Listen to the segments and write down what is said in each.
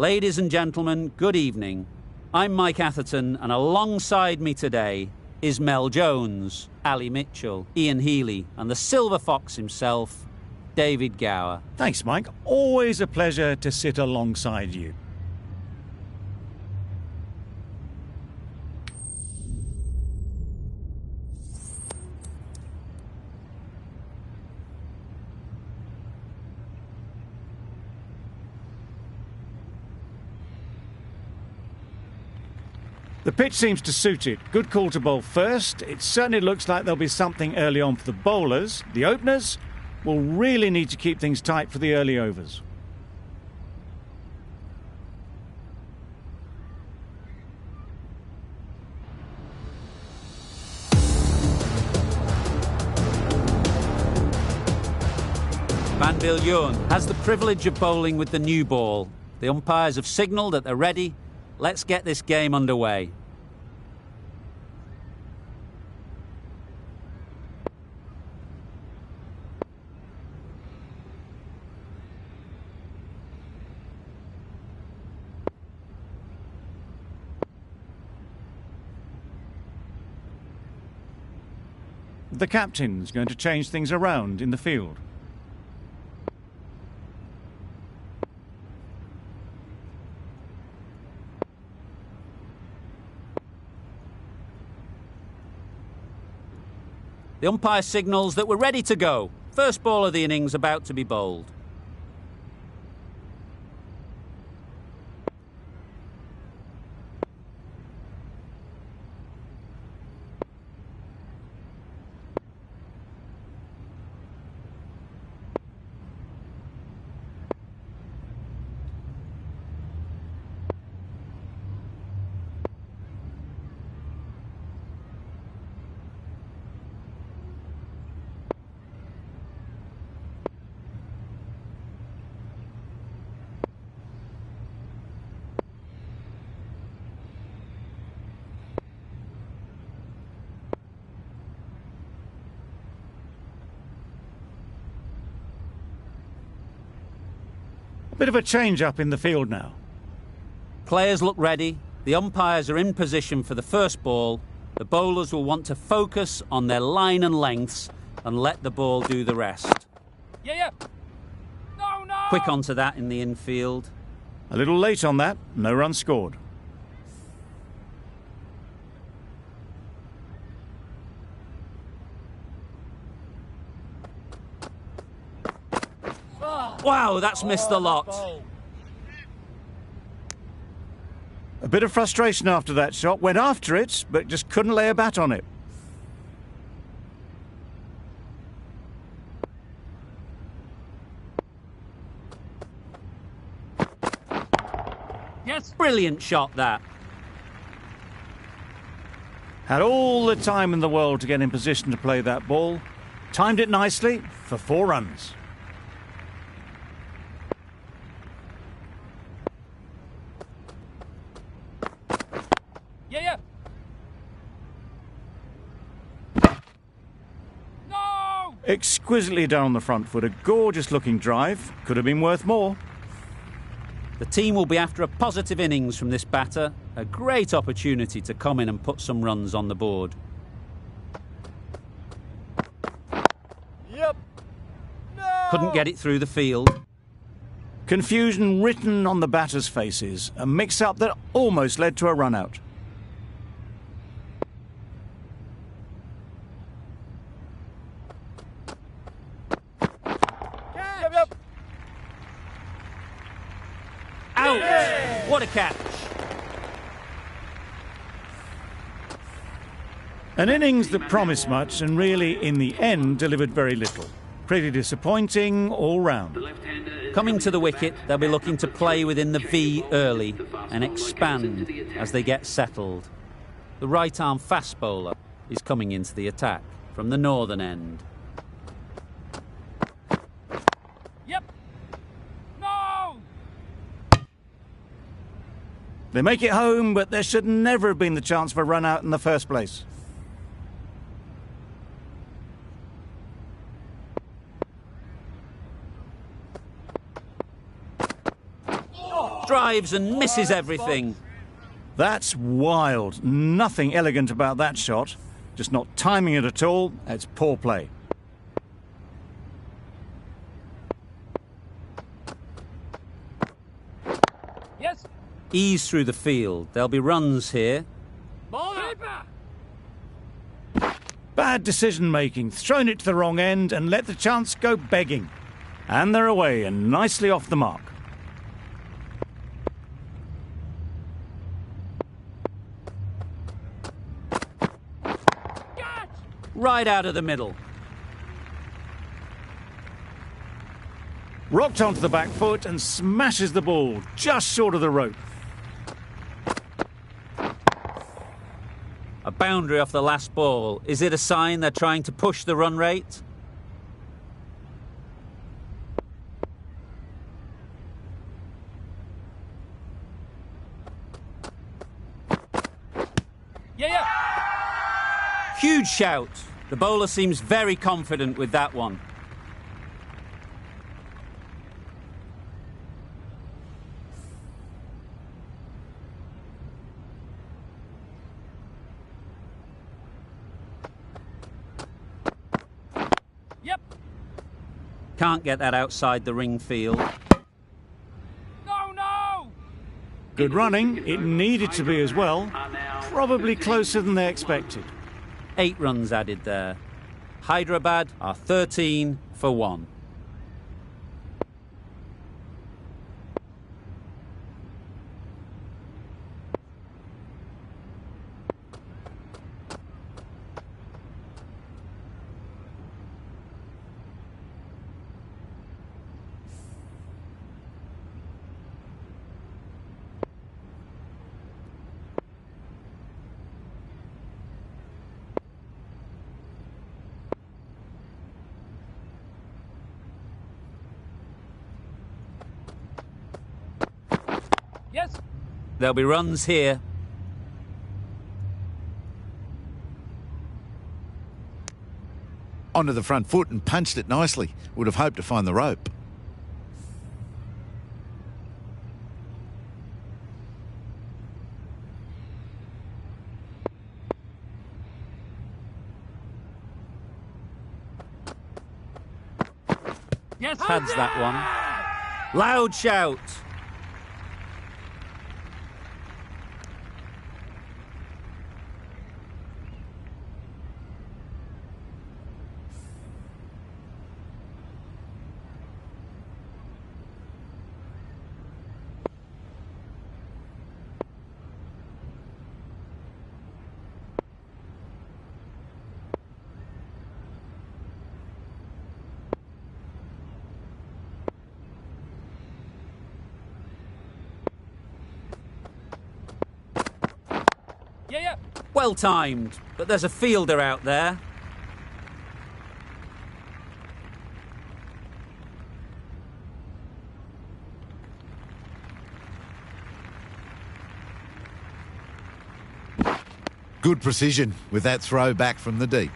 Ladies and gentlemen, good evening. I'm Mike Atherton, and alongside me today is Mel Jones, Ali Mitchell, Ian Healy, and the Silver Fox himself, David Gower. Thanks, Mike. Always a pleasure to sit alongside you. The pitch seems to suit it. Good call to bowl first. It certainly looks like there'll be something early on for the bowlers. The openers will really need to keep things tight for the early overs. Van Biljoen has the privilege of bowling with the new ball. The umpires have signalled that they're ready. Let's get this game underway. The captain's going to change things around in the field. The umpire signals that we're ready to go. First ball of the innings about to be bowled. Bit of a change-up in the field now. Players look ready. The umpires are in position for the first ball. The bowlers will want to focus on their line and lengths and let the ball do the rest. Yeah. No! Quick onto that in the infield. A little late on that. No run scored. Wow, that's missed the lot. A bit of frustration after that shot. Went after it, but just couldn't lay a bat on it. Yes. Brilliant shot, that. Had all the time in the world to get in position to play that ball. Timed it nicely for 4 runs. Yeah. No! Exquisitely done on the front foot. A gorgeous looking drive. Could have been worth more. The team will be after a positive innings from this batter. A great opportunity to come in and put some runs on the board. Yep. No! Couldn't get it through the field. Confusion written on the batters' faces. A mix-up that almost led to a run-out. Yep. Out! Yeah. What a catch! An innings that promised much and really, in the end, delivered very little. Pretty disappointing all round. Coming to the wicket, they'll be looking to play within the V early and expand as they get settled. The right-arm fast bowler is coming into the attack from the northern end. Yep. No! They make it home, but there should never have been the chance for a run-out in the first place. Drives and misses everything. That's wild. Nothing elegant about that shot. Just not timing it at all. It's poor play. Yes. Ease through the field. There'll be runs here. Ball. Keeper. Bad decision-making. Thrown it to the wrong end and let the chance go begging. And they're away and nicely off the mark. Catch. Right out of the middle. Rocked onto the back foot and smashes the ball just short of the rope. A boundary off the last ball. Is it a sign they're trying to push the run rate? Yeah. Huge shout. The bowler seems very confident with that one. Yep. Can't get that outside the ring field. No. Good running. It needed to be as well. Probably closer than they expected. 8 runs added there. Hyderabad are 13 for 1. Yes. There'll be runs here. Onto the front foot and punched it nicely. Would have hoped to find the rope. Yes. Pads that one. Loud shout. Yeah. Well timed, but there's a fielder out there. Good precision with that throw back from the deep.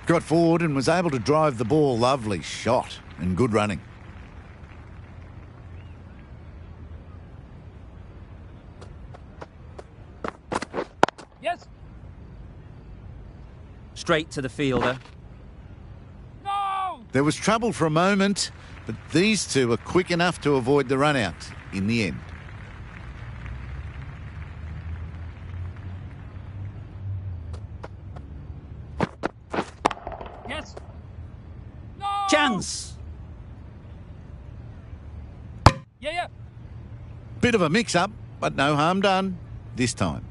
Got forward and was able to drive the ball. Lovely shot and good running. Yes. Straight to the fielder. No. There was trouble for a moment, but these two were quick enough to avoid the run out in the end. Yes. No. Chance! Yeah. Bit of a mix-up, but no harm done this time.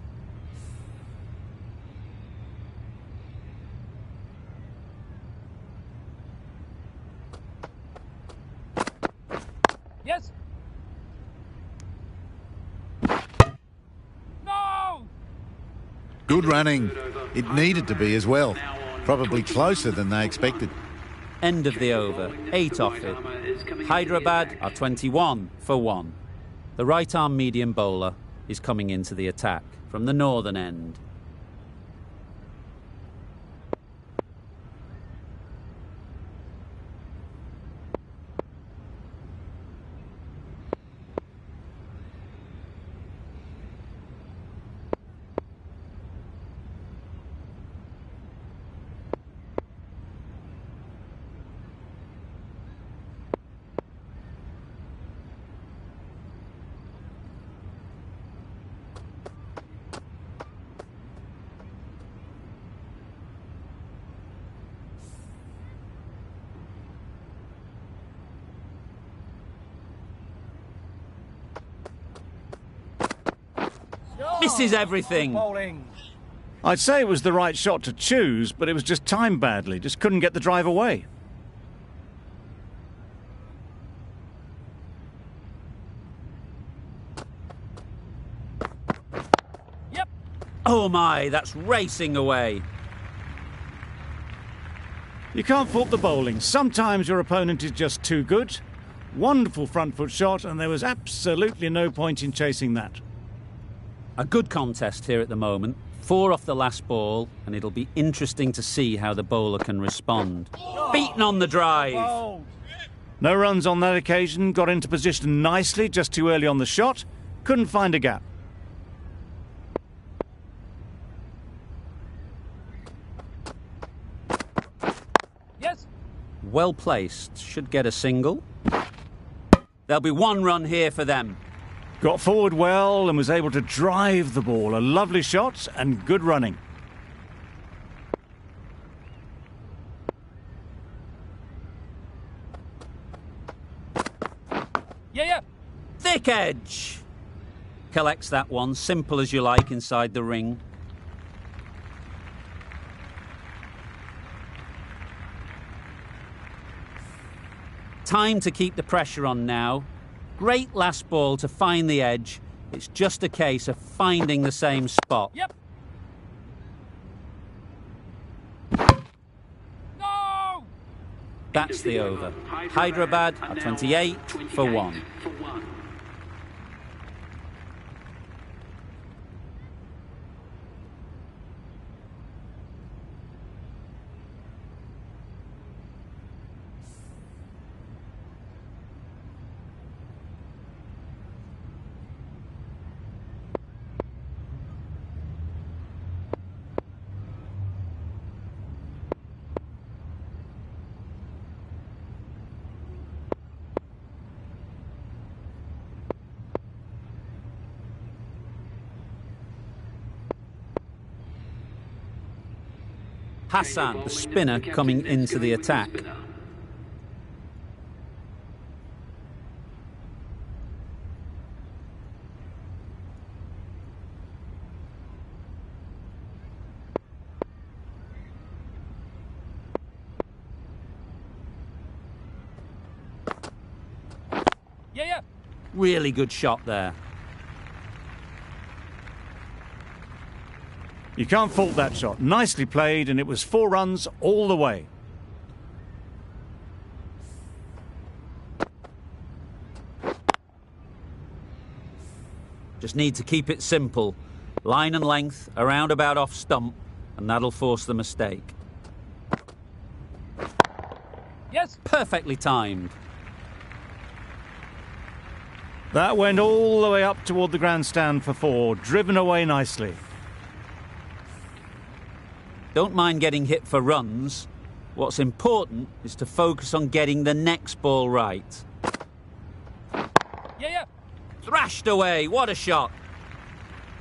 Yes. No. Good running. It needed to be as well. Probably closer than they expected. End of the over. 8 off it. Hyderabad are 21 for 1. The right-arm medium bowler is coming into the attack from the northern end. Misses everything. Bowling. I'd say it was the right shot to choose, but it was just timed badly. Just couldn't get the drive away. Yep. Oh my, that's racing away. You can't fault the bowling. Sometimes your opponent is just too good. Wonderful front foot shot, and there was absolutely no point in chasing that. A good contest here at the moment. 4 off the last ball, and it'll be interesting to see how the bowler can respond. Beaten on the drive. Bowled. No runs on that occasion. Got into position nicely, just too early on the shot. Couldn't find a gap. Yes. Well placed. Should get a single. There'll be 1 run here for them. Got forward well and was able to drive the ball. A lovely shot and good running. Yeah. Thick edge. Collects that one. Simple as you like inside the ring. Time to keep the pressure on now. Great last ball to find the edge. It's just a case of finding the same spot. Yep. No. That's the over. Hyderabad are 28 for 1. Hassan, the spinner, coming into the attack. Yeah. Really good shot there. You can't fault that shot. Nicely played, and it was 4 runs all the way. Just need to keep it simple. Line and length, around about off stump, and that'll force the mistake. Yes. Perfectly timed. That went all the way up toward the grandstand for 4, driven away nicely. Don't mind getting hit for runs. What's important is to focus on getting the next ball right. Yeah. Thrashed away, what a shot.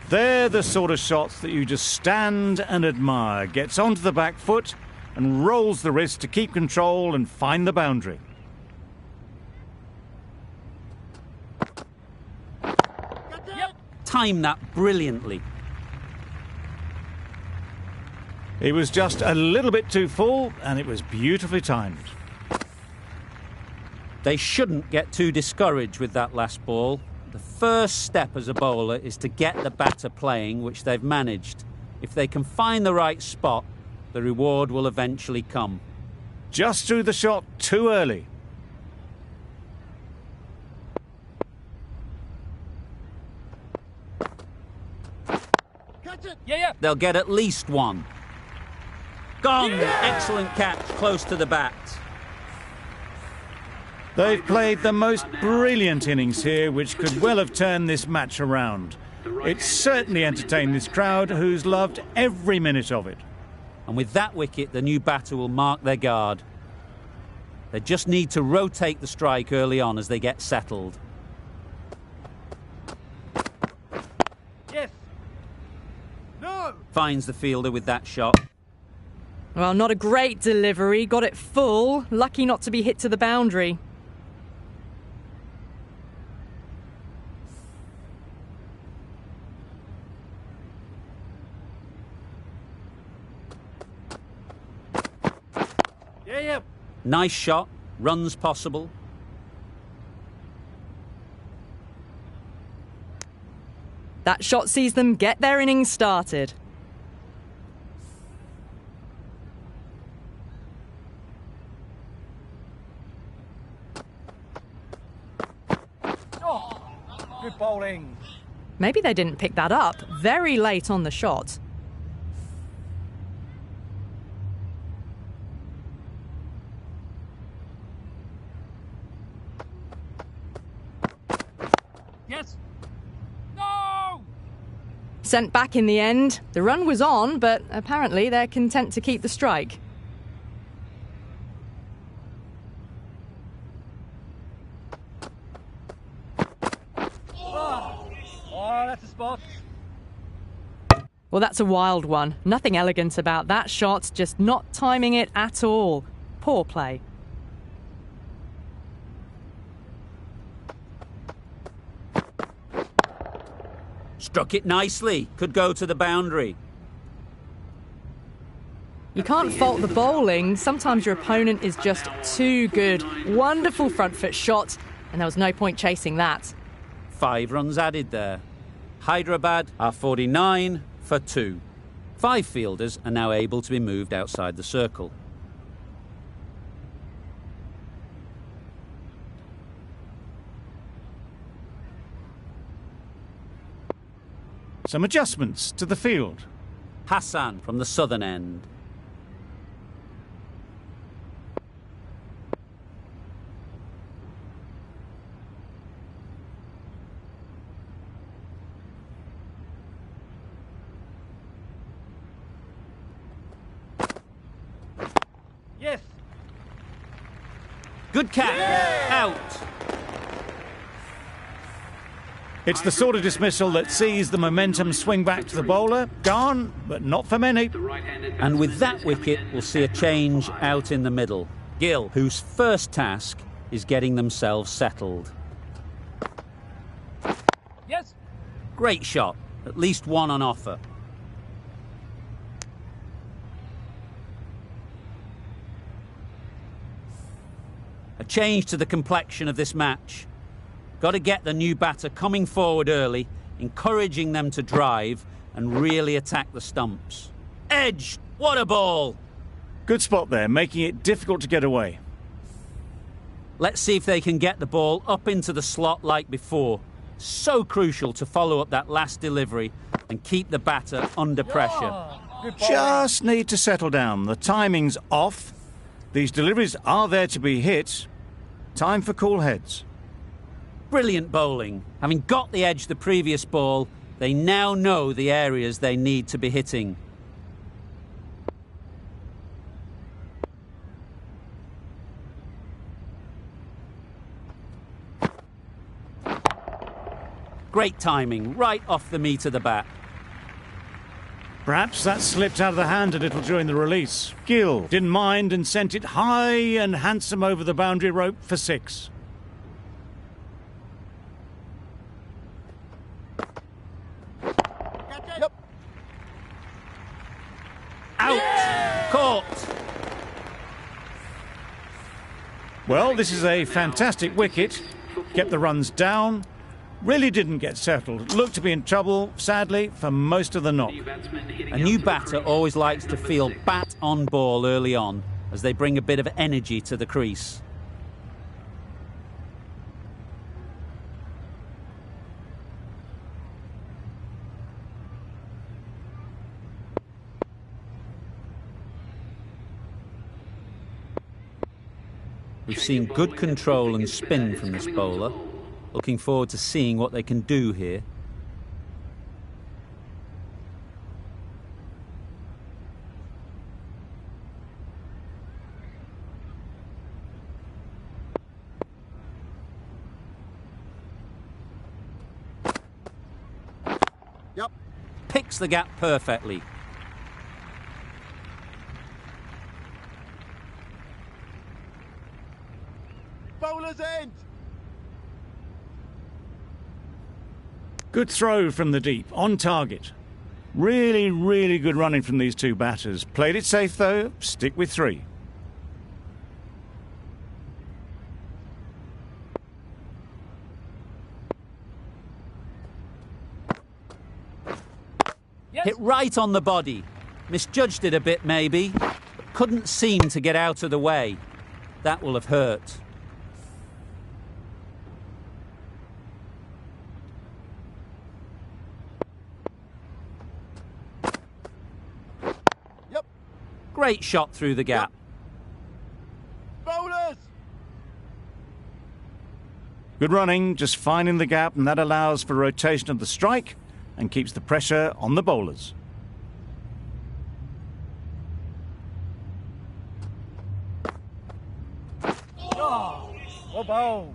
They're the sort of shots that you just stand and admire. Gets onto the back foot and rolls the wrist to keep control and find the boundary. Yep. Timed that brilliantly. He was just a little bit too full, and it was beautifully timed. They shouldn't get too discouraged with that last ball. The first step as a bowler is to get the batter playing, which they've managed. If they can find the right spot, the reward will eventually come. Just threw the shot too early. Yeah. They'll get at least 1. Gone! Excellent catch, close to the bat. They've played the most brilliant innings here, which could well have turned this match around. It certainly entertained this crowd, who's loved every minute of it. And with that wicket, the new batter will mark their guard. They just need to rotate the strike early on as they get settled. Yes. No. Finds the fielder with that shot. Well, not a great delivery. Got it full. Lucky not to be hit to the boundary. yeah. Nice shot, runs possible. That shot sees them get their innings started. Good bowling. Maybe they didn't pick that up very late on the shot. Yes. No! Sent back in the end. The run was on, but apparently they're content to keep the strike. Oh, that's a spot. Well, that's a wild one. Nothing elegant about that shot, just not timing it at all. Poor play. Struck it nicely. Could go to the boundary. You can't fault the bowling. Sometimes your opponent is just too good. Wonderful front foot shot, and there was no point chasing that. 5 runs added there. Hyderabad are 49 for 2. 5 fielders are now able to be moved outside the circle. Some adjustments to the field. Hassan from the southern end. Yes. Good catch. Out. It's the sort of dismissal that sees the momentum swing back to the bowler. Gone, but not for many. And with that wicket, we'll see a change out in the middle. Gill, whose first task is getting themselves settled. Yes. Great shot. At least one on offer. A change to the complexion of this match. Got to get the new batter coming forward early, encouraging them to drive and really attack the stumps. Edge! What a ball! Good spot there, making it difficult to get away. Let's see if they can get the ball up into the slot like before. So crucial to follow up that last delivery and keep the batter under pressure. Good bowling. Just need to settle down. The timing's off. These deliveries are there to be hit. Time for cool heads. Brilliant bowling. Having got the edge the previous ball, they now know the areas they need to be hitting. Great timing, right off the meat of the bat. Perhaps that slipped out of the hand a little during the release. Gill didn't mind and sent it high and handsome over the boundary rope for 6. Yep. Out! Caught! Well, this is a fantastic wicket. Kept the runs down. Really didn't get settled. Looked to be in trouble, sadly, for most of the knock. A new batter always likes to feel bat on ball early on as they bring a bit of energy to the crease. We've seen good control and spin from this bowler. Looking forward to seeing what they can do here. Yep. Picks the gap perfectly. Bowler's end. Good throw from the deep, on target. Really good running from these two batters. Played it safe though, stick with 3. Yes. Hit right on the body. Misjudged it a bit, maybe, but couldn't seem to get out of the way. That will have hurt. Yep. Great shot through the gap. Bowlers! Good running, just finding the gap, and that allows for rotation of the strike and keeps the pressure on the bowlers. Oh, well bowled.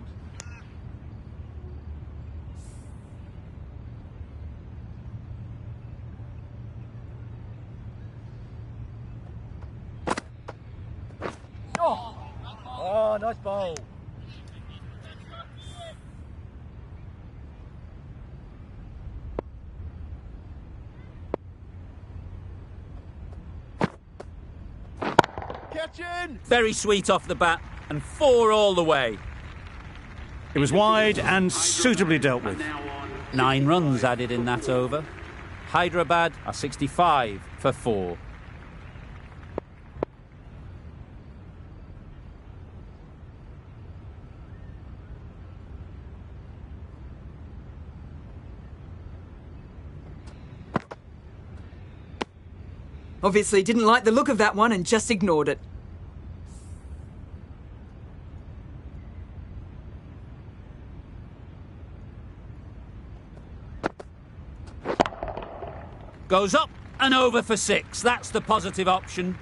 Oh, nice bowl. Catching! Very sweet off the bat, and 4 all the way. It was wide and suitably dealt with. 9 runs added in that over. Hyderabad are 65 for 4. Obviously didn't like the look of that one and just ignored it. Goes up and over for 6. That's the positive option.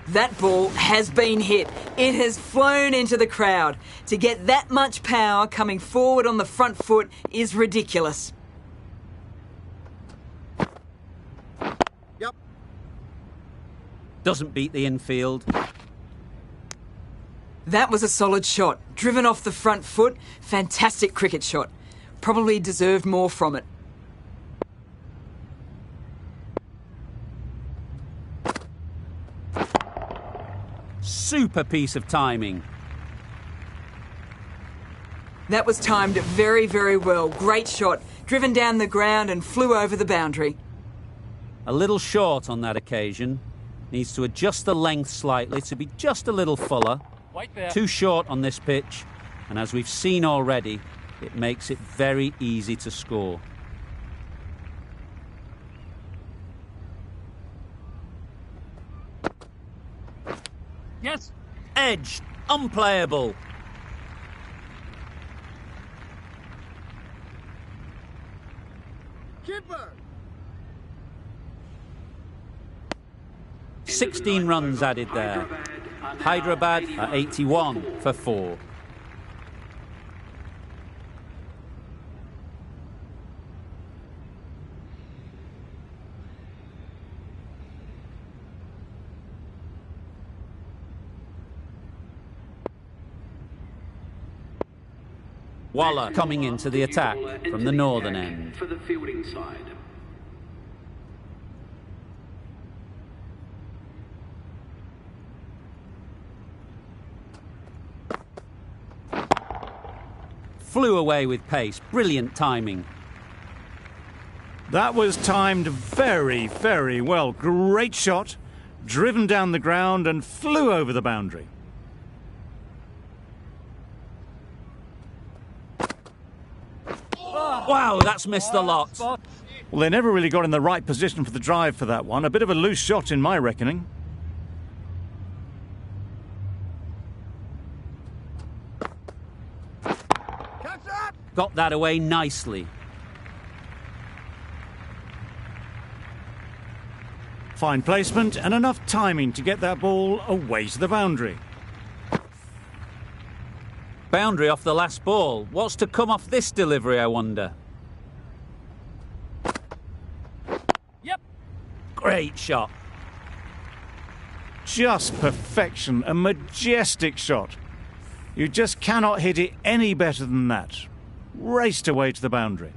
That ball has been hit. It has flown into the crowd. To get that much power coming forward on the front foot is ridiculous. Yep. Doesn't beat the infield. That was a solid shot. Driven off the front foot. Fantastic cricket shot. Probably deserved more from it. Super piece of timing. That was timed very, very well. Great shot. Driven down the ground and flew over the boundary. A little short on that occasion. Needs to adjust the length slightly to be just a little fuller. Wait there. Too short on this pitch, and as we've seen already, it makes it very easy to score. Yes. Edged, unplayable. Keeper. 16 runs added there. Hyderabad are 81 for 4. Waller coming into the attack from the northern end. For the fielding side. Flew away with pace. Brilliant timing. That was timed very, very well. Great shot, driven down the ground and flew over the boundary. Wow, that's missed a lot. Well, they never really got in the right position for the drive for that one. A bit of a loose shot in my reckoning. Catch that. Got that away nicely. Fine placement and enough timing to get that ball away to the boundary. Boundary off the last ball. What's to come off this delivery, I wonder? Yep. Great shot. Just perfection, a majestic shot. You just cannot hit it any better than that. Raced away to the boundary.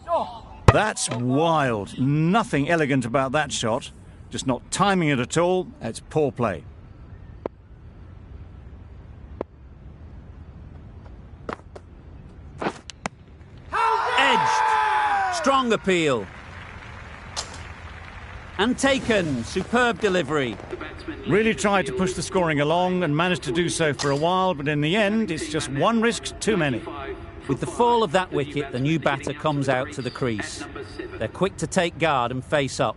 Oh. That's wild. Nothing elegant about that shot. Just not timing it at all. It's poor play. Strong appeal. And taken. Superb delivery. Really tried to push the scoring along and managed to do so for a while, but in the end, it's just one risk too many. With the fall of that wicket, the new batter comes out to the crease. They're quick to take guard and face up.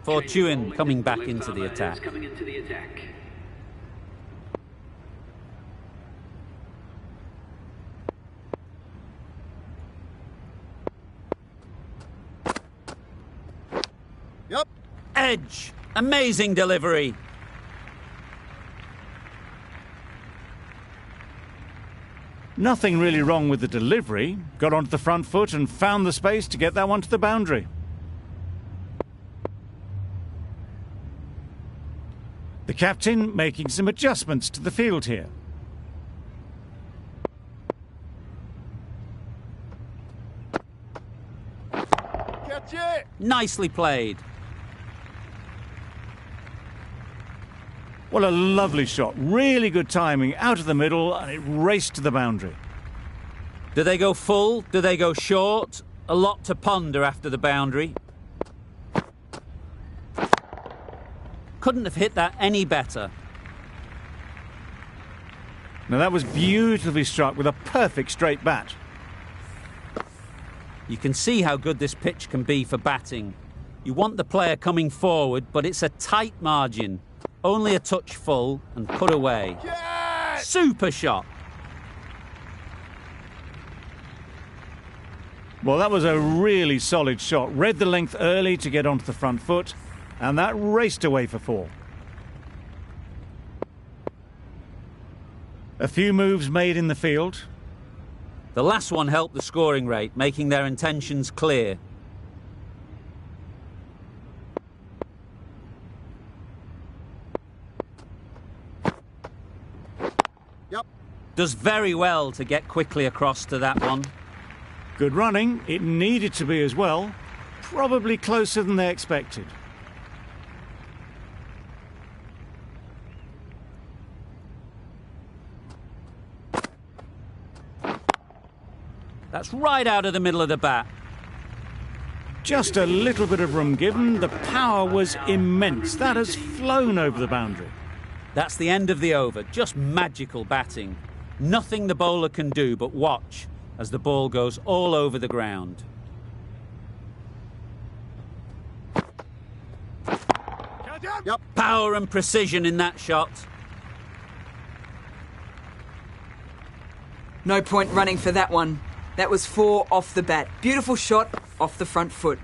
Fortune coming back into the attack. Yep. Edge. Amazing delivery. Nothing really wrong with the delivery. Got onto the front foot and found the space to get that one to the boundary. The captain making some adjustments to the field here. Catch it! Nicely played. What a lovely shot. Really good timing. Out of the middle, and it raced to the boundary. Do they go full? Do they go short? A lot to ponder after the boundary. Couldn't have hit that any better. Now that was beautifully struck with a perfect straight bat. You can see how good this pitch can be for batting. You want the player coming forward, but it's a tight margin. Only a touch full and put away. Catch! Super shot. Well, that was a really solid shot. Read the length early to get onto the front foot, and that raced away for 4. A few moves made in the field. The last one helped the scoring rate, making their intentions clear. Yep. Does very well to get quickly across to that one. Good running. It needed to be as well. Probably closer than they expected. That's right out of the middle of the bat. Just a little bit of room given. The power was immense. That has flown over the boundary. That's the end of the over. Just magical batting. Nothing the bowler can do but watch as the ball goes all over the ground. Catch it! Yep. Power and precision in that shot. No point running for that one. That was 4 off the bat. Beautiful shot off the front foot.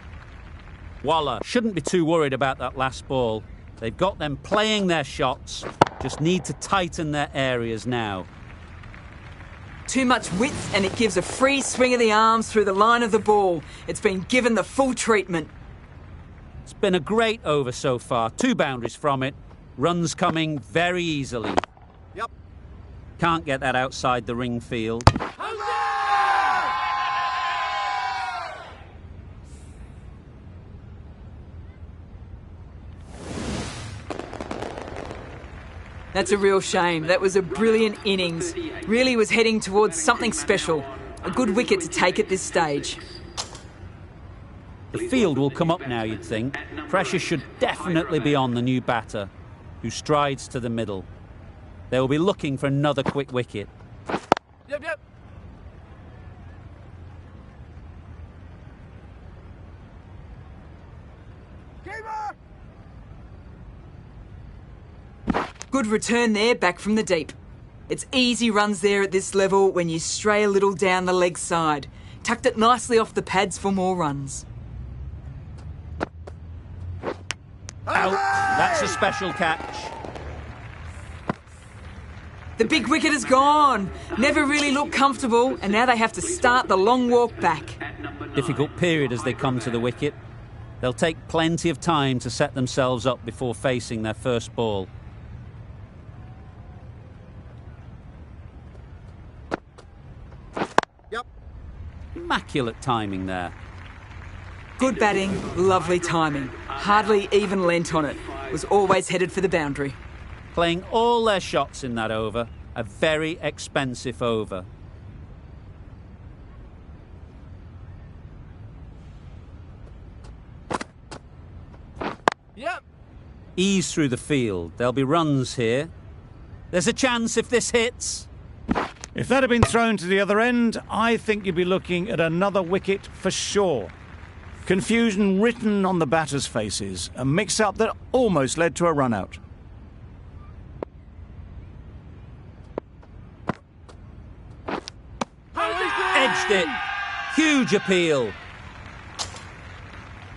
Waller shouldn't be too worried about that last ball. They've got them playing their shots. Just need to tighten their areas now. Too much width and it gives a free swing of the arms through the line of the ball. It's been given the full treatment. It's been a great over so far. 2 boundaries from it. Runs coming very easily. Yep. Can't get that outside the ring field. That's a real shame. That was a brilliant innings. Really was heading towards something special. A good wicket to take at this stage. The field will come up now, you'd think. Pressure should definitely be on the new batter, who strides to the middle. They will be looking for another quick wicket. Yep, yep. Keeper! Good return there, back from the deep. It's easy runs there at this level when you stray a little down the leg side. Tucked it nicely off the pads for more runs. Out. That's a special catch. The big wicket is gone. Never really looked comfortable, and now they have to start the long walk back. Difficult period as they come to the wicket. They'll take plenty of time to set themselves up before facing their first ball. Yep. Immaculate timing there. Good batting, lovely timing. Hardly even lent on it. Was always headed for the boundary. Playing all their shots in that over. A very expensive over. Ease through the field. There'll be runs here. There's a chance if this hits. If that had been thrown to the other end, I think you'd be looking at another wicket for sure. Confusion written on the batters' faces, a mix-up that almost led to a run-out. Edged it. Huge appeal.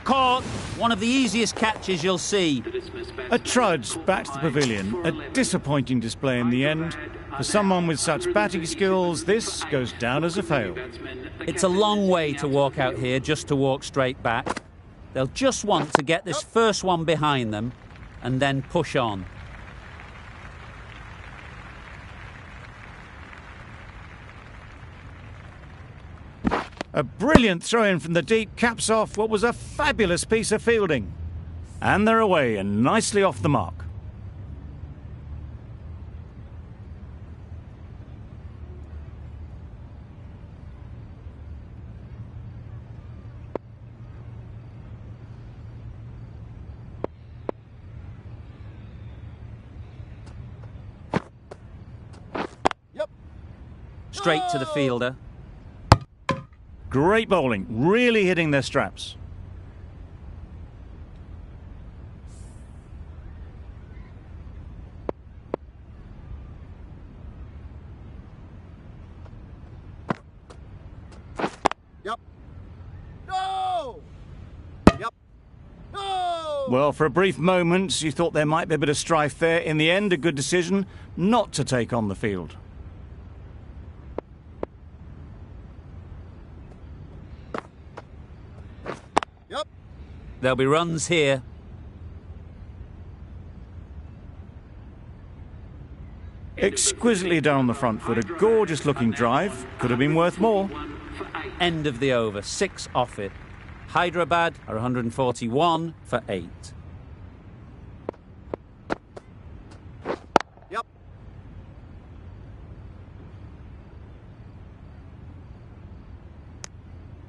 Caught. One of the easiest catches you'll see. A trudge back to the pavilion. A disappointing display in the end. For someone with such batting skills, this goes down as a fail. It's a long way to walk out here just to walk straight back. They'll just want to get this first one behind them and then push on. A brilliant throw-in from the deep caps off what was a fabulous piece of fielding. And they're away and nicely off the mark. Straight to the fielder. Great bowling, really hitting their straps. Yep. No! Yep. No! Well, for a brief moment, you thought there might be a bit of strife there. In the end, a good decision not to take on the field. Yep. There'll be runs here. Exquisitely done on the front foot. A gorgeous looking drive. Could have been worth more. End of the over. 6 off it. Hyderabad are 141 for 8. Yep.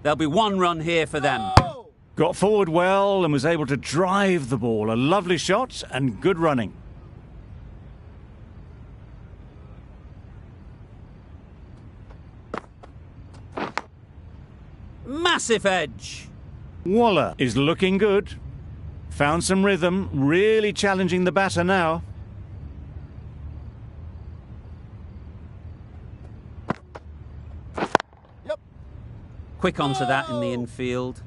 There'll be 1 run here for them. No! Got forward well and was able to drive the ball. A lovely shot and good running. Massive edge. Waller is looking good. Found some rhythm, really challenging the batter now. Yep. Quick onto that in the infield.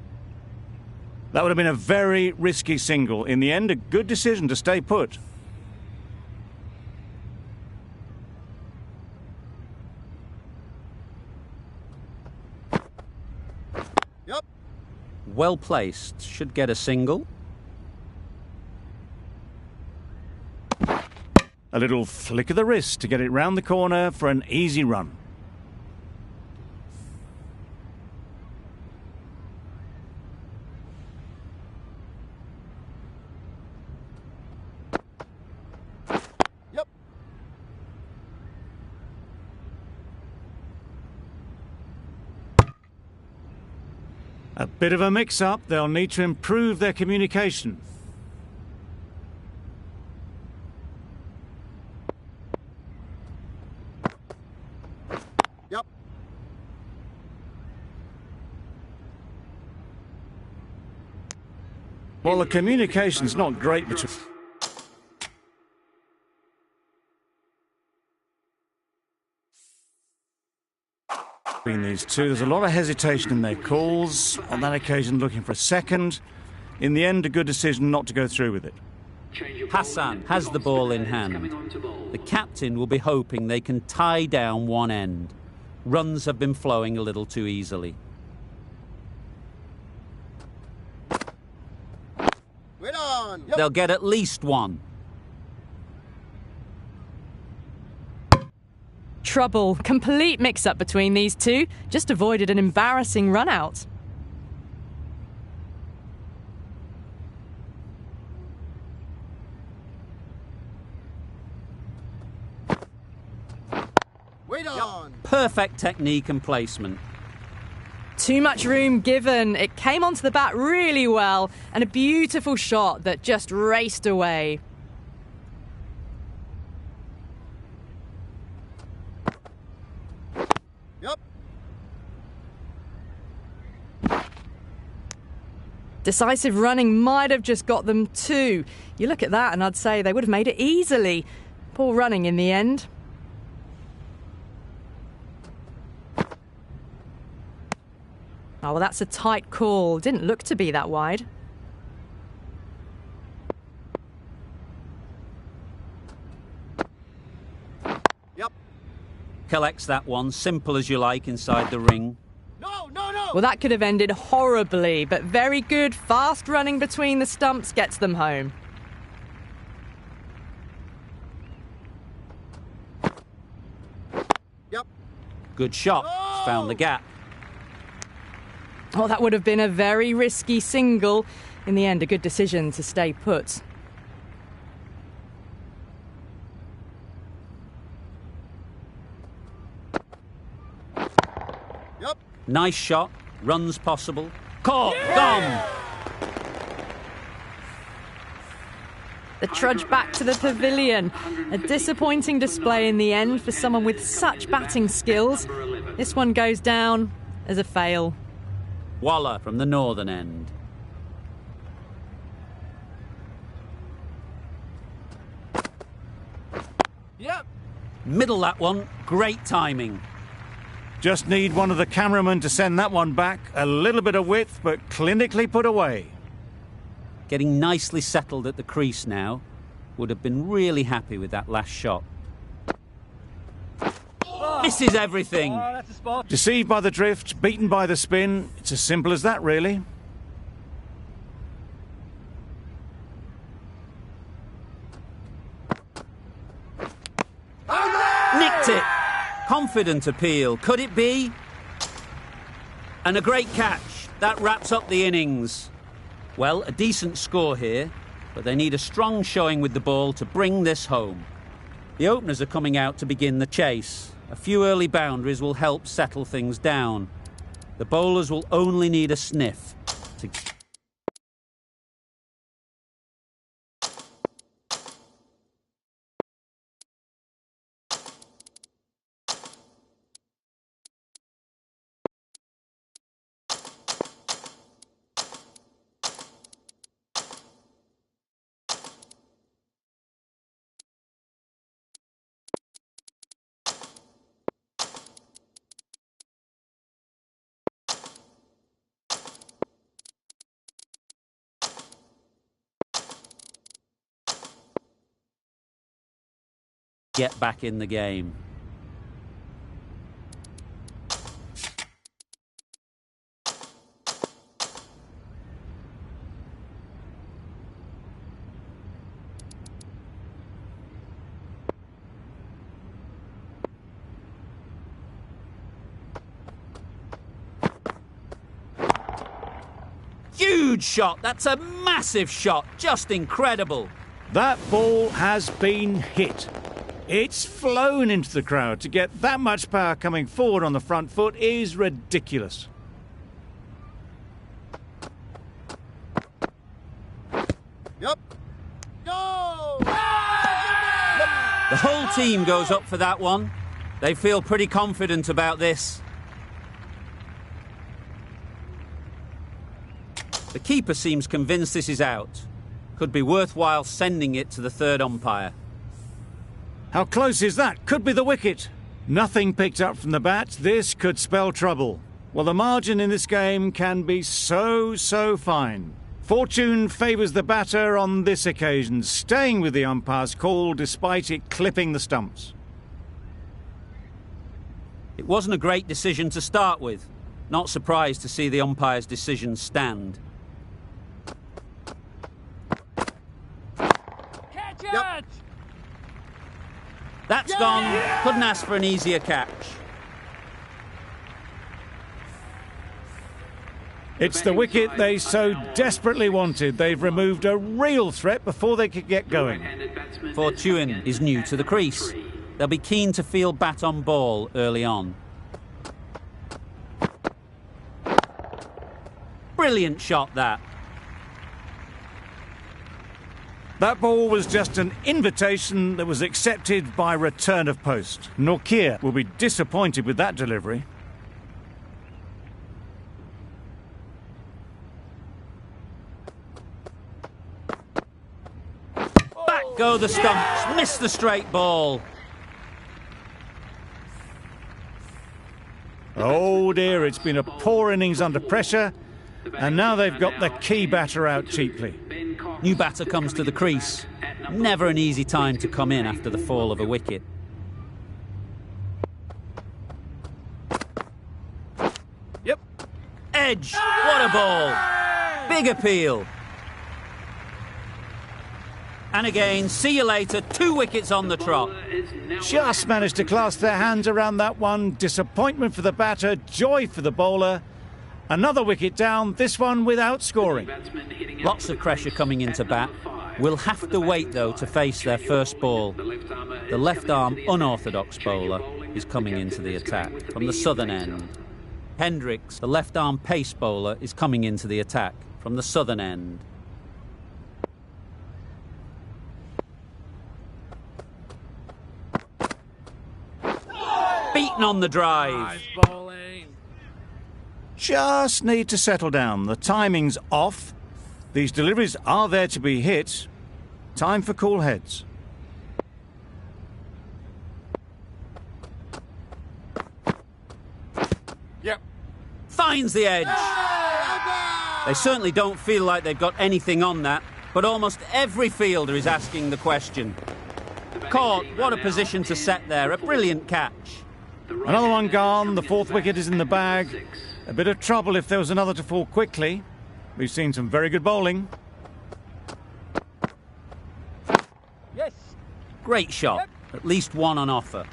That would have been a very risky single. In the end, a good decision to stay put. Yep. Well placed. Should get a single. A little flick of the wrist to get it round the corner for an easy run. Yep. A bit of a mix-up. They'll need to improve their communication. Yep. Well, the communication's not great between these two. There's a lot of hesitation in their calls. On that occasion, looking for a second. In the end, a good decision not to go through with it. Hassan has the ball in hand. The captain will be hoping they can tie down one end. Runs have been flowing a little too easily. Wait on. Yep. They'll get at least 1. Trouble. Complete mix-up between these two. Just avoided an embarrassing run-out. Wait on. Perfect technique and placement. Too much room given. It came onto the bat really well, and a beautiful shot that just raced away. Yep. Decisive running might have just got them two. You look at that and I'd say they would have made it easily. Poor running in the end. Oh, well, that's a tight call. Didn't look to be that wide. Yep. Collects that one, simple as you like, inside the ring. No, no, no! Well, that could have ended horribly, but very good, fast running between the stumps gets them home. Yep. Good shot. Oh! Found the gap. Oh, that would have been a very risky single. In the end, a good decision to stay put. Yep. Nice shot. Runs possible. Caught. Gone. The trudge back to the pavilion. A disappointing display in the end for someone with such batting skills. This one goes down as a fail. Waller from the northern end. Yep. Middle that one. Great timing. Just need one of the cameramen to send that one back. A little bit of width, but clinically put away. Getting nicely settled at the crease now. Would have been really happy with that last shot. Misses everything. Deceived by the drift, beaten by the spin. It's as simple as that, really. Nicked it. Confident appeal. Could it be? And a great catch. That wraps up the innings. Well, a decent score here, but they need a strong showing with the ball to bring this home. The openers are coming out to begin the chase. A few early boundaries will help settle things down. The bowlers will only need a sniff to get back in the game. Huge shot. That's a massive shot. Just incredible. That ball has been hit. It's flown into the crowd. To get that much power coming forward on the front foot is ridiculous. Yep. No! The whole team goes up for that one. They feel pretty confident about this. The keeper seems convinced this is out. Could be worthwhile sending it to the third umpire. How close is that? Could be the wicket. Nothing picked up from the bat. This could spell trouble. Well, the margin in this game can be so fine. Fortune favours the batter on this occasion, staying with the umpire's call despite it clipping the stumps. It wasn't a great decision to start with. Not surprised to see the umpire's decision stand. Yep. That's gone. Couldn't ask for an easier catch. It's the wicket they so desperately wanted. They've removed a real threat before they could get going. Fortune is new to the crease. They'll be keen to field bat on ball early on. Brilliant shot, that. That ball was just an invitation that was accepted by return of post. Norkia will be disappointed with that delivery. Back go the stumps. Missed the straight ball. Oh dear, it's been a poor innings under pressure, and now they've got the key batter out cheaply. New batter comes to the crease. Never an easy time to come in after the fall of a wicket. Yep. Edge! What a ball! Big appeal. And again, see you later, 2 wickets on the trot. Just managed to clasp their hands around that one. Disappointment for the batter, joy for the bowler. Another wicket down, this one without scoring. Lots of pressure coming into bat. Will have to wait, though, to face their first ball. The left-arm unorthodox bowler is coming into the attack from the southern end. Hendricks, the left-arm pace bowler, is coming into the attack from the southern end. Beaten on the drive. Just need to settle down. The timing's off. These deliveries are there to be hit. Time for cool heads. Yep. Finds the edge. They certainly don't feel like they've got anything on that, but almost every fielder is asking the question. Caught, what a position to set there, a brilliant catch. Another one gone, the 4th wicket is in the bag. A bit of trouble if there was another to fall quickly. We've seen some very good bowling. Yes. Great shot, at least one on offer.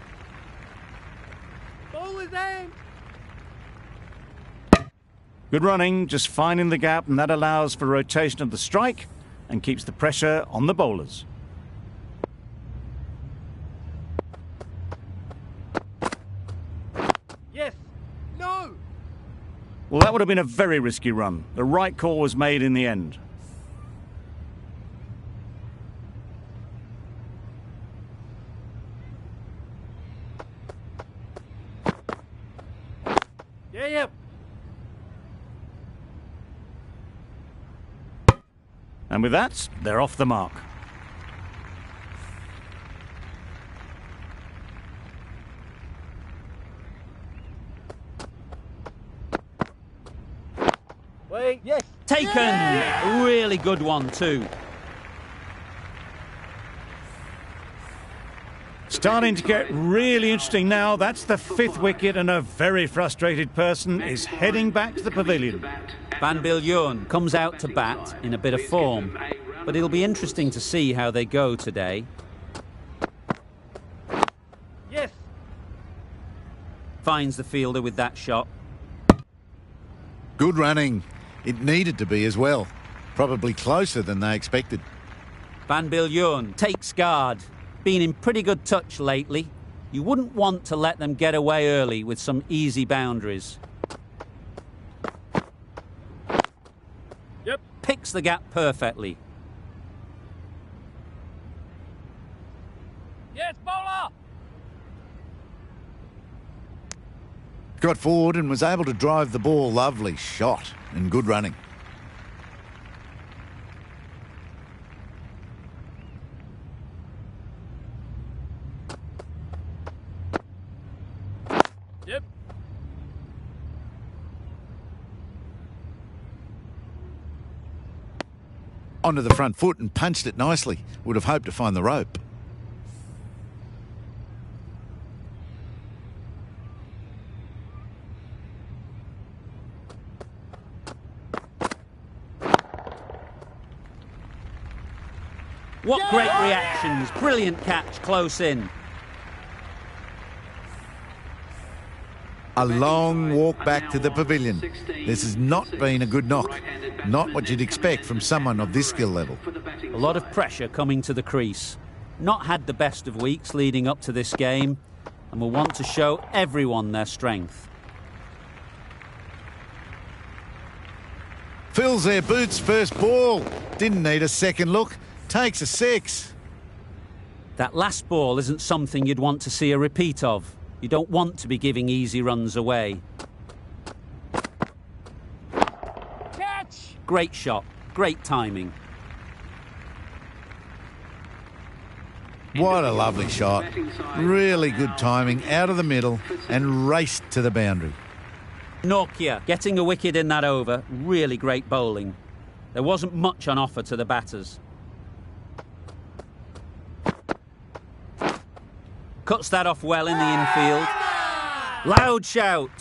Ball is aimed. Good running, just finding the gap, and that allows for rotation of the strike and keeps the pressure on the bowlers. Yes. No. Well, that would have been a very risky run. The right call was made in the end. Yep. And with that, they're off the mark. Wait. Yes. Taken! A really good one too. Starting to get really interesting now. That's the 5th wicket, and a very frustrated person is heading back to the pavilion. Van Biljoen comes out to bat in a bit of form, but it'll be interesting to see how they go today. Yes. Finds the fielder with that shot. Good running. It needed to be as well. Probably closer than they expected. Van Biljoen takes guard. Been in pretty good touch lately. You wouldn't want to let them get away early with some easy boundaries. Yep. Picks the gap perfectly. Yes, bowler. Got forward and was able to drive the ball. Lovely shot and good running. Yep. Onto the front foot and punched it nicely. Would have hoped to find the rope. What great reactions. Brilliant catch close in. A long walk back to the pavilion. This has not been a good knock. Not what you'd expect from someone of this skill level. A lot of pressure coming to the crease. Not had the best of weeks leading up to this game, and will want to show everyone their strength. fills their boots first ball. Didn't need a second look. Takes a 6. That last ball isn't something you'd want to see a repeat of. You don't want to be giving easy runs away. Catch! Great shot, great timing. What a lovely shot. Really good timing, out of the middle and raced to the boundary. Nokia getting a wicket in that over, really great bowling. There wasn't much on offer to the batters. Cuts that off well in the infield. Loud shout.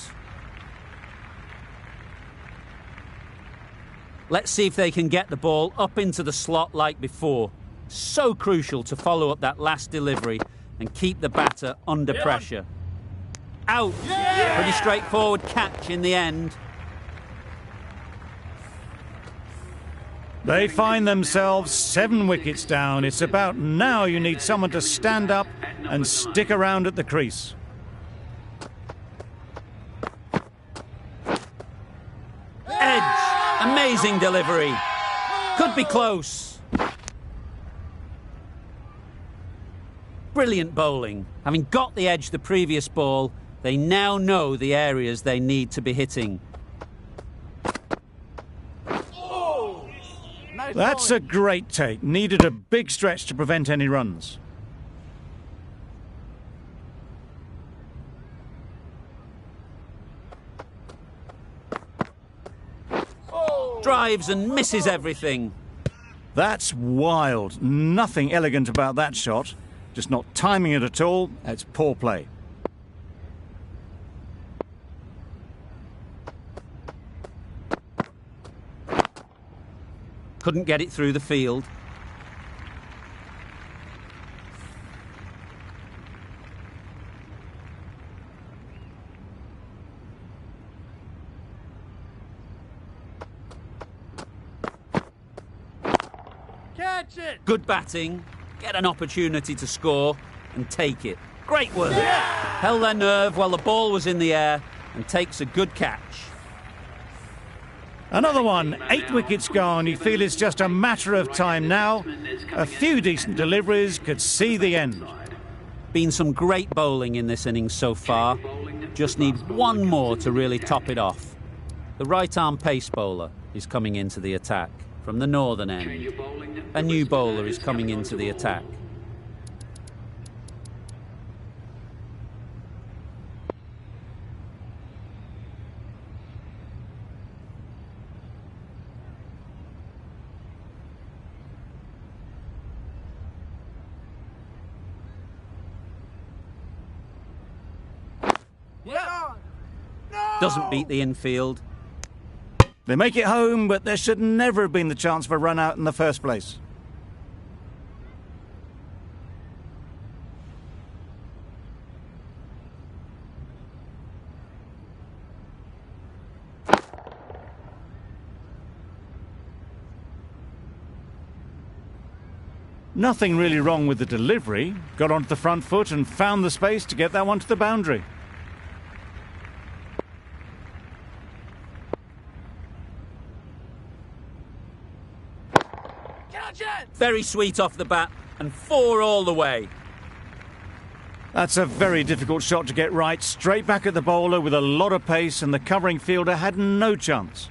Let's see if they can get the ball up into the slot like before. So crucial to follow up that last delivery and keep the batter under pressure. Out. Pretty straightforward catch in the end. They find themselves 7 wickets down. It's about now you need someone to stand up and stick around at the crease. Edge. Amazing delivery. Could be close. Brilliant bowling. Having got the edge the previous ball, they now know the areas they need to be hitting. That's a great take. Needed a big stretch to prevent any runs. Drives and misses everything. That's wild. Nothing elegant about that shot. Just not timing it at all. It's poor play. Couldn't get it through the field. Catch it! Good batting. Get an opportunity to score and take it. Great work. Held their nerve while the ball was in the air and takes a good catch. Another one, 8 wickets gone. You feel it's just a matter of time now. A few decent deliveries could see the end. Been some great bowling in this innings so far. Just need one more to really top it off. The right-arm pace bowler is coming into the attack from the northern end. A new bowler is coming into the attack. Doesn't beat the infield. They make it home, but there should never have been the chance for a run out in the first place. Nothing really wrong with the delivery. Got onto the front foot and found the space to get that one to the boundary. Very sweet off the bat and 4 all the way. That's a very difficult shot to get right. Straight back at the bowler with a lot of pace, and the covering fielder had no chance.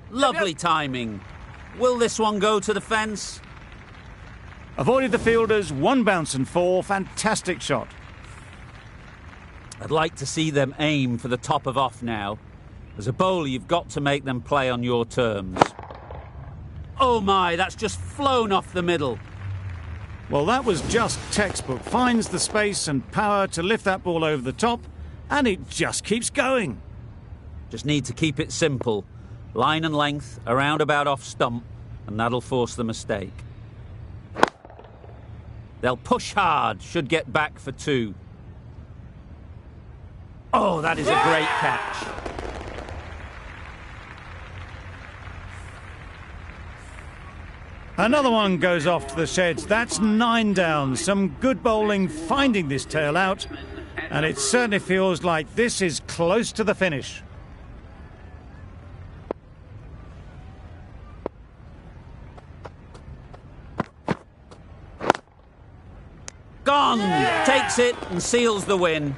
Lovely timing. Will this one go to the fence? Avoided the fielders, 1 bounce and 4. Fantastic shot. I'd like to see them aim for the top of off now. As a bowler, you've got to make them play on your terms. Oh my, that's just flown off the middle. Well, that was just textbook. Finds the space and power to lift that ball over the top, and it just keeps going. Just need to keep it simple. Line and length, around about off stump, and that'll force the mistake. They'll push hard, should get back for 2. Oh, that is a great catch. Another one goes off to the sheds. That's 9 down. Some good bowling finding this tail out, and it certainly feels like this is close to the finish. Gone! Takes it and seals the win.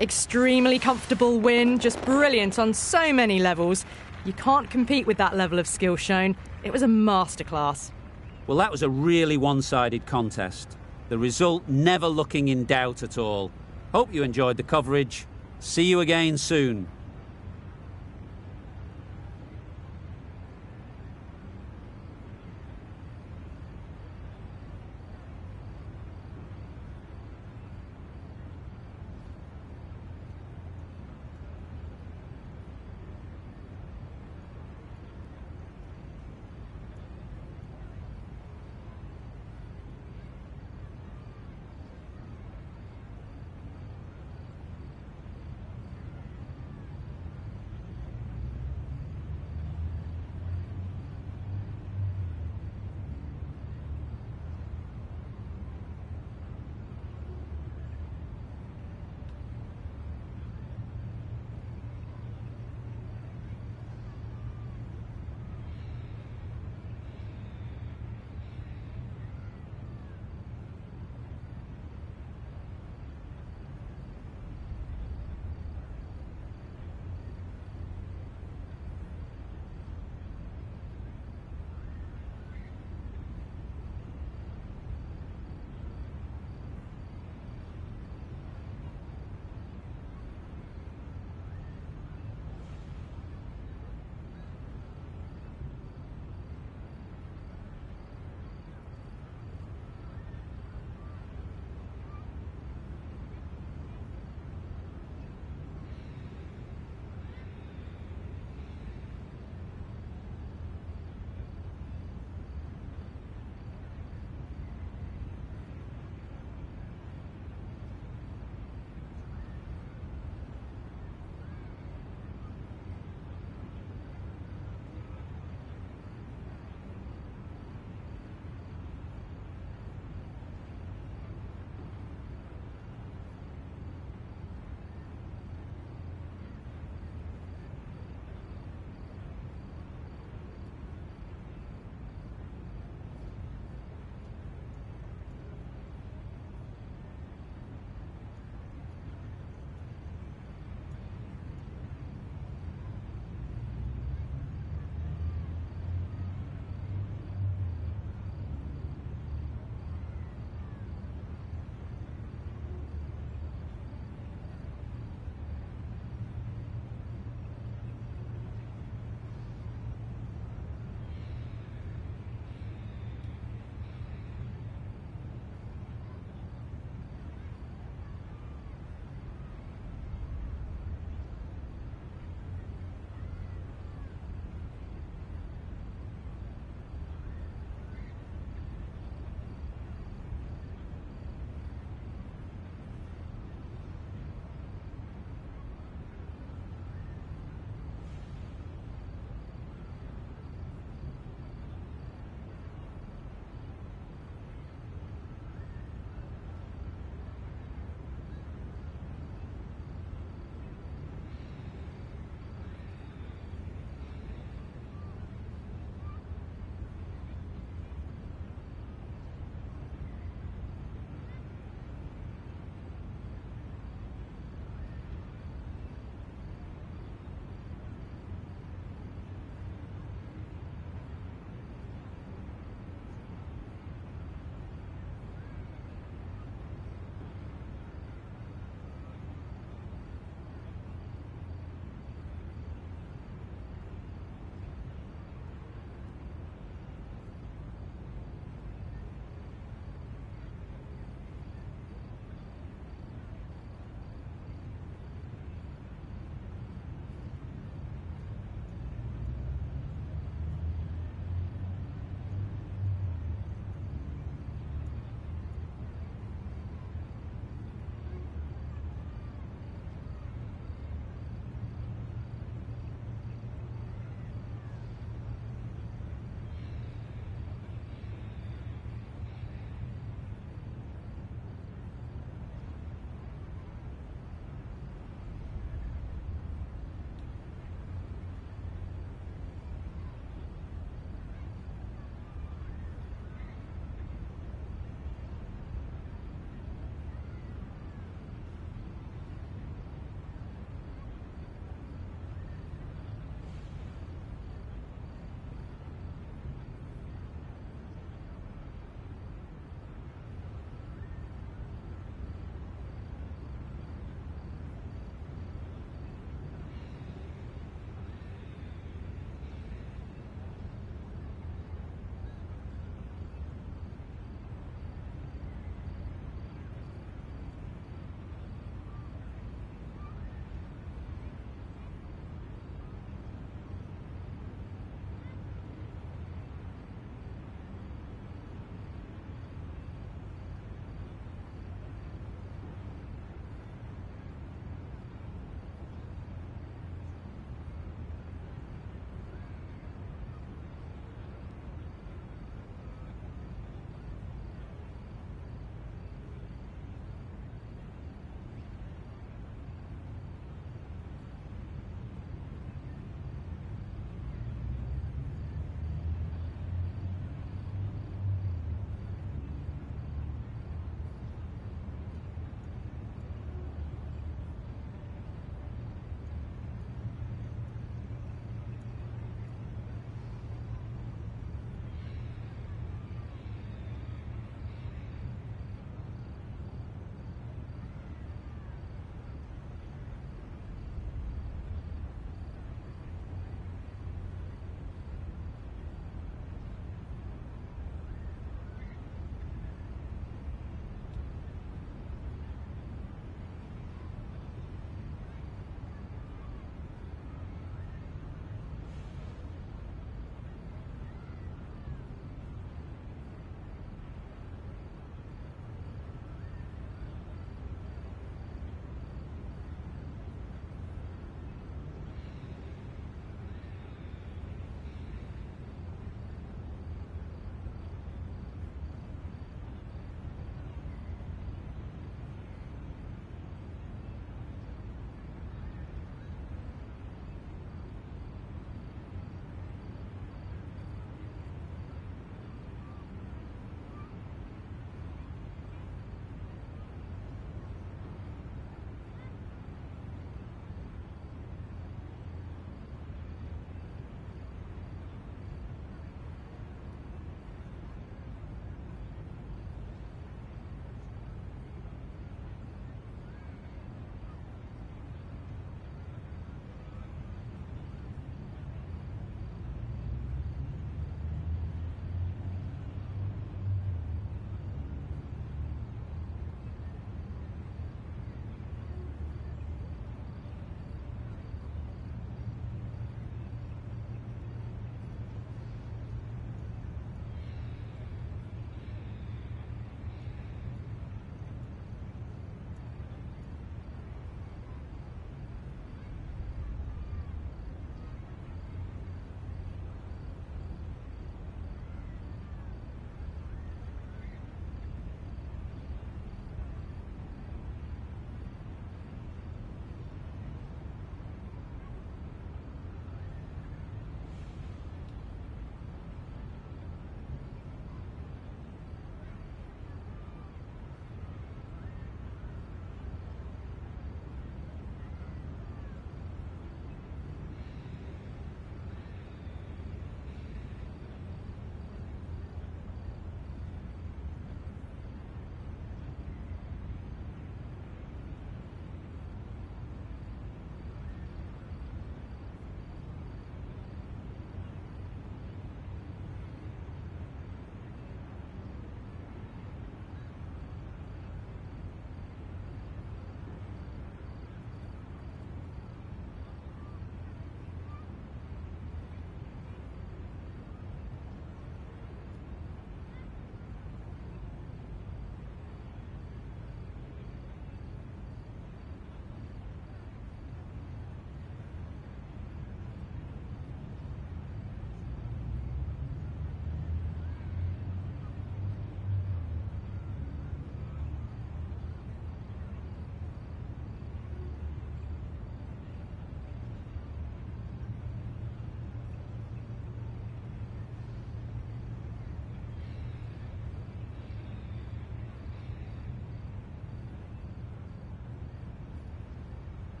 Extremely comfortable win, just brilliant on so many levels. You can't compete with that level of skill shown. It was a masterclass. Well, that was a really one-sided contest. The result never looking in doubt at all. Hope you enjoyed the coverage. See you again soon.